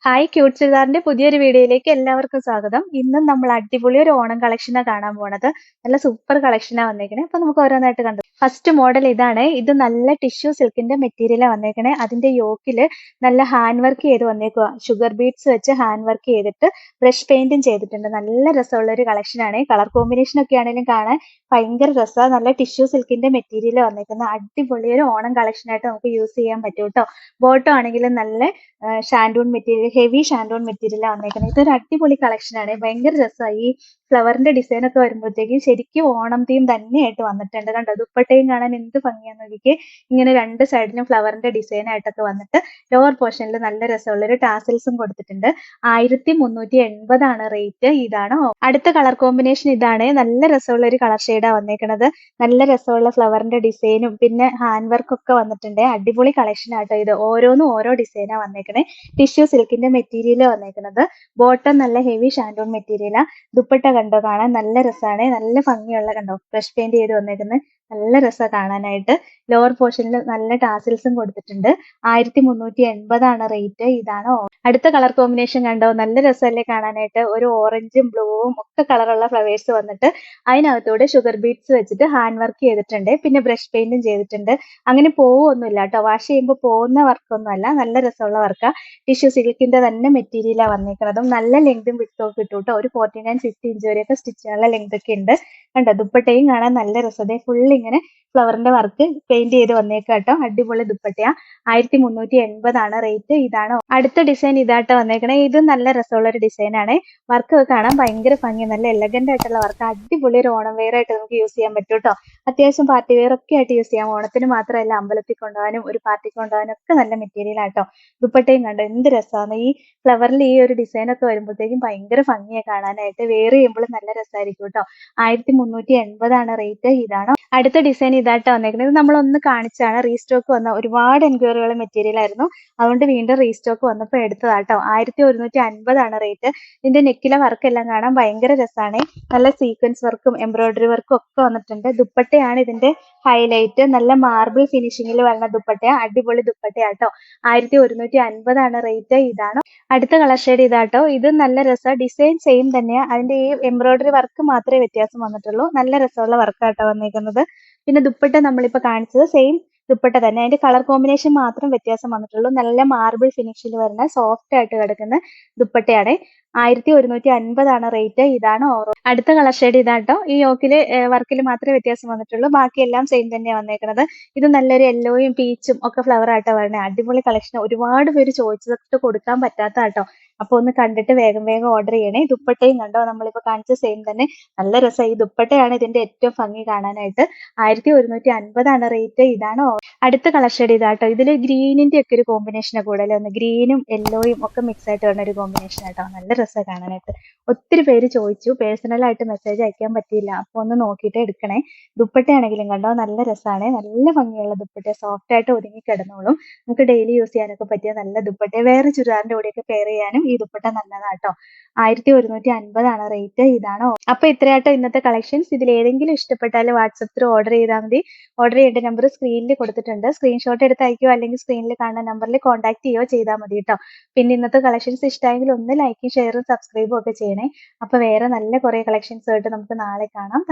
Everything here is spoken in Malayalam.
ഹായ് ക്യൂട്ട് ചുരിദാറിന്റെ പുതിയൊരു വീഡിയോയിലേക്ക് എല്ലാവർക്കും സ്വാഗതം. ഇന്നും നമ്മൾ അടിപൊളി ഒരു ഓണം കളക്ഷനാണ് കാണാൻ പോണത്. നല്ല സൂപ്പർ കളക്ഷനാണ് വന്നേക്കണേ. അപ്പൊ നമുക്ക് ഓരോന്നായിട്ട് കണ്ടു. ഫസ്റ്റ് മോഡൽ ഇതാണ്. ഇത് നല്ല ടിഷ്യൂ സിൽക്കിന്റെ മെറ്റീരിയലാണ് വന്നേക്കണേ. അതിന്റെ യോക്കില് നല്ല ഹാൻഡ് വർക്ക് ചെയ്ത് വന്നേക്കുക. ഷുഗർ ബീഡ്സ് വെച്ച് ഹാൻഡ് വർക്ക് ചെയ്തിട്ട് ബ്രഷ് പെയിന്റും ചെയ്തിട്ടുണ്ട്. നല്ല രസമുള്ള ഒരു കളക്ഷനാണ്. കളർ കോമ്പിനേഷൻ ഒക്കെ ആണെങ്കിലും കാണാൻ ഭയങ്കര രസമാണ്. നല്ല ടിഷ്യൂ സിൽക്കിന്റെ മെറ്റീരിയൽ വന്നേക്കുന്ന അടിപൊളി ഒരു ഓണം കളക്ഷനായിട്ട് നമുക്ക് യൂസ് ചെയ്യാൻ പറ്റും കേട്ടോ. ബോട്ടം ആണെങ്കിലും നല്ല ഷാൻഡൂൺ മെറ്റീരിയൽ, ഹെവി ഷാൻഡൂൺ മെറ്റീരിയലാണ് വന്നേക്കുന്നത്. ഇതൊരു അടിപൊളി കളക്ഷൻ ആണ്. ഭയങ്കര രസമായി. ഈ ഫ്ലവറിന്റെ ഡിസൈൻ ഒക്കെ വരുമ്പോഴത്തേക്കും ശരിക്കും ഓണം തീം തന്നെയായിട്ട് വന്നിട്ടുണ്ട്. കണ്ടോ, ദുപ്പട്ടയും കാണാൻ എന്ത് ഭംഗിയാന്ന് നോക്കിക്കേ. ഇങ്ങനെ രണ്ട് സൈഡിലും ഫ്ലവറിന്റെ ഡിസൈൻ ആയിട്ടൊക്കെ വന്നിട്ട് ലോവർ പോർഷനിൽ നല്ല രസമുള്ള ഒരു ടാസൽസും കൊടുത്തിട്ടുണ്ട്. 1380 റേറ്റ്. ഇതാണ് അടുത്ത കളർ കോമ്പിനേഷൻ. ഇതാണ് നല്ല രസമുള്ള ഒരു കളർ ഷെയ്ഡാണ് വന്നേക്കുന്നത്. നല്ല രസമുള്ള ഫ്ലവറിന്റെ ഡിസൈനും പിന്നെ ഹാൻഡ് വർക്ക് ഒക്കെ വന്നിട്ടുണ്ട്. അടിപൊളി കളക്ഷൻ ആട്ടോ ഇത്. ഓരോന്നും ഓരോ ഡിസൈനാണ് വന്നേക്കണേ. ടിഷ്യൂ സിൽക്കിന്റെ മെറ്റീരിയൽ വന്നേക്കുന്നത്. ബോട്ടം നല്ല ഹെവി ഷാൻഡൂൺ മെറ്റീരിയലാ. ദുപ്പട്ട കണ്ടോ, കാണാൻ നല്ല രസമാണ്. നല്ല ഭംഗിയുള്ള, കണ്ടോ, ബ്രഷ് പെയിന്റ് ചെയ്ത് വന്നേക്കുന്നത്. നല്ല രസമാണ് കാണാനായിട്ട്. ലോവർ പോർഷനിൽ നല്ല ടാസിൽസും കൊടുത്തിട്ടുണ്ട്. 1380 റേറ്റ്. ഇതാണ് അടുത്ത കളർ കോമ്പിനേഷൻ. കണ്ടോ, നല്ല രസമല്ലേ കാണാനായിട്ട്. ഒരു ഓറഞ്ചും ബ്ലൂവും ഒക്കെ കളറുള്ള ഫ്ലവേഴ്സ് വന്നിട്ട് അതിനകത്തൂടെ ഷുഗർ ബീഡ്സ് വെച്ചിട്ട് ഹാൻഡ് വർക്ക് ചെയ്തിട്ടുണ്ട്. പിന്നെ ബ്രഷ് പെയിന്റും ചെയ്തിട്ടുണ്ട്. അങ്ങനെ പോവൊന്നുമില്ല കേട്ടോ. വാഷ് ചെയ്യുമ്പോൾ പോകുന്ന വർക്കൊന്നും അല്ല. നല്ല രസമുള്ള വർക്കാ. ടിഷ്യൂ സിൽക്കിന്റെ തന്നെ മെറ്റീരിയലാണ് വന്നേക്കുന്നതും. നല്ല ലെങ്തും വിഡ്ത്തും ഒക്കെ കിട്ടും കേട്ടോ. ഒരു 49-50 ഇഞ്ച് വരെയൊക്കെ സ്റ്റിച്ച് ചെയ്യാനുള്ള ലെങ്ത് ഒക്കെ ഉണ്ട്. കണ്ടോ, ദുപ്പട്ടയും കാണാൻ നല്ല രസതേ. ഫുൾ ഇങ്ങനെ ഫ്ലവറിന്റെ വർക്ക് പെയിന്റ് ചെയ്ത് വന്നേക്കാം കേട്ടോ. അടിപൊളി ദുപ്പട്ടയാ. 1380 റേറ്റ്. ഇതാണ് അടുത്ത ഡിസൈൻ. ഇതാട്ടോ വന്നേക്കണേ. ഇത് നല്ല രസമുള്ള ഒരു ഡിസൈൻ ആണ്. വർക്ക് കാണാൻ ഭയങ്കര ഭംഗി, നല്ല എലഗന്റ് ആയിട്ടുള്ള വർക്ക്. അടിപൊളി ഒരു ഓണം വെയർ ആയിട്ട് നമുക്ക് യൂസ് ചെയ്യാൻ പറ്റും കേട്ടോ. അത്യാവശ്യം പാർട്ടി വെയർ ഒക്കെ ആയിട്ട് യൂസ് ചെയ്യാം. ഓണത്തിന് മാത്രമല്ല, അമ്പലത്തിൽ കൊണ്ടുപോകാനും ഒരു പാർട്ടിക്ക് കൊണ്ടുപോകാനും ഒക്കെ നല്ല മെറ്റീരിയൽ ആട്ടോ. ദുപ്പട്ടയും കണ്ടോ എന്ത് രസമാണ്. ഈ ഫ്ലവറിൽ ഈ ഒരു ഡിസൈൻ ഒക്കെ വരുമ്പോഴത്തേക്കും ഭയങ്കര ഭംഗിയാണ് കാണാനായിട്ട്. വെയർ ചെയ്യുമ്പോൾ നല്ല രസമായിരിക്കും കേട്ടോ. 1380 റേറ്റ്. ഇതാണ് അടുത്ത ഡിസൈൻ. ഇതായിട്ട് വന്നേക്കുന്നത്. ഇത് നമ്മളൊന്ന് കാണിച്ചാണ്. റീസ്റ്റോക്ക് വന്ന ഒരുപാട് എൻക്വയറികൾ മെറ്റീരിയൽ ആയിരുന്നു. അതുകൊണ്ട് വീണ്ടും റീസ്റ്റോക്ക് വന്നപ്പോൾ എടുത്തതാട്ടോ. 1150 റേറ്റ്. ഇതിന്റെ നെക്കിലെ വർക്ക് എല്ലാം കാണാൻ ഭയങ്കര രസമാണ്. നല്ല സീക്വൻസ് വർക്കും എംബ്രോയിഡറി വർക്കും ഒക്കെ വന്നിട്ടുണ്ട്. ദുപ്പട്ടയാണ് ഇതിന്റെ ഹൈലൈറ്റ്. നല്ല മാർബിൾ ഫിനിഷിങ്ങിൽ വരുന്ന ദുപ്പട്ടയാ. അടിപൊളി ദുപ്പട്ടയാട്ടോ. 1150 റേറ്റ്. ഇതാണ് അടുത്ത കളർ ഷെയ്ഡ്. ഇതാട്ടോ. ഇത് നല്ല രസം. ഡിസൈൻ സെയിം തന്നെയാ. അതിന്റെ ഈ എംബ്രോയിഡറി വർക്ക് മാത്രമേ വ്യത്യാസം വന്നിട്ടുള്ളൂ. നല്ല രസമുള്ള വർക്കാട്ടോ വന്നേക്കുന്നത്. പിന്നെ ദുപ്പട്ട നമ്മളിപ്പോ കാണിച്ചത് സെയിം ദുപ്പട്ട തന്നെ. അതിന്റെ കളർ കോമ്പിനേഷൻ മാത്രം വ്യത്യാസം വന്നിട്ടുള്ളൂ. നല്ല മാർബിൾ ഫിനിഷിൽ വരുന്ന സോഫ്റ്റ് ആയിട്ട് കിടക്കുന്ന ദുപ്പട്ടയാണ്. 1150 റേറ്റ്. ഇതാണ് അടുത്ത കളർ ഷെയ്ഡ്. ഇതാട്ടോ. ഈ യോക്കില് വർക്കിൽ മാത്രമേ വ്യത്യാസം വന്നിട്ടുള്ളൂ. ബാക്കിയെല്ലാം സെയിം തന്നെയാണ് വന്നേക്കുന്നത്. ഇത് നല്ലൊരു യെല്ലോയും പീച്ചും ഒക്കെ ഫ്ലവർ ആയിട്ടാണ് വരുന്നത്. അടിപൊളി കളക്ഷൻ. ഒരുപാട് പേര് ചോദിച്ചിട്ട് കൊടുക്കാൻ പറ്റാത്ത കേട്ടോ. അപ്പൊ ഒന്ന് കണ്ടിട്ട് വേഗം വേഗം ഓർഡർ ചെയ്യണേ. ദുപ്പട്ടയും കണ്ടോ, നമ്മളിപ്പോ കാണിച്ച സെയിം തന്നെ. നല്ല രസം. ഈ ദുപ്പട്ടയാണ് ഇതിന്റെ ഏറ്റവും ഭംഗി കാണാനായിട്ട്. 1150 റേറ്റ്. ഇതാണ് അടുത്ത കളർ ഷെയ്ഡ്. ഇതാട്ടോ. ഇതില് ഗ്രീനിന്റെ ഒക്കെ ഒരു കോമ്പിനേഷനാണ് കൂടുതൽ വന്നത്. ഗ്രീനും യെല്ലോയും ഒക്കെ മിക്സ് ആയിട്ട് വരുന്ന ഒരു കോമ്പിനേഷൻ ആട്ടോ. നല്ല രസം കാണാനായിട്ട്. ഒത്തിരി പേര് ചോദിച്ചു. പേഴ്സണൽ ആയിട്ട് മെസ്സേജ് അയക്കാൻ പറ്റിയില്ല. അപ്പൊ ഒന്ന് നോക്കിയിട്ട് എടുക്കണേ. ദുപ്പട്ടയാണെങ്കിലും കണ്ടോ നല്ല രസമാണ്. നല്ല ഭംഗിയുള്ള ദുപ്പട്ട. സോഫ്റ്റ് ആയിട്ട് ഒതുങ്ങി കിടന്നോളും. നമുക്ക് ഡെയിലി യൂസ് ചെയ്യാനൊക്കെ പറ്റിയ നല്ല ദുപ്പട്ട. വേറെ ചുരിദാറിന്റെ കൂടെയൊക്കെ പെയർ ചെയ്യാനും ഈ ദുപ്പട്ട നല്ലതാട്ടോ. 1150 റേറ്റ്. ഇതാണ് അപ്പൊ ഇത്രയാട്ടോ ഇന്നത്തെ കളക്ഷൻസ്. ഇതിൽ ഏതെങ്കിലും ഇഷ്ടപ്പെട്ടാൽ വാട്സപ്പ് ത്രൂ ഓർഡർ ചെയ്താൽ മതി. ഓർഡർ ചെയ്യേണ്ട നമ്പർ സ്ക്രീനിൽ കൊടുത്തിട്ടുണ്ട്. സ്ക്രീൻഷോട്ട് എടുത്ത് അയക്കുകയോ അല്ലെങ്കിൽ സ്ക്രീനിൽ കാണുന്ന നമ്പറിൽ കോൺടാക്ട് ചെയ്യുകയോ ചെയ്താൽ മതി കേട്ടോ. പിന്നെ ഇന്നത്തെ കളക്ഷൻസ് ഇഷ്ടമായെങ്കിൽ ഒന്ന് ലൈക്കും ഷെയറും സബ്സ്ക്രൈബും ഒക്കെ ചെയ്യണേ. അപ്പൊ വേറെ നല്ല കുറെ കളക്ഷൻസ് ആയിട്ട് നമുക്ക് നാളെ കാണാം.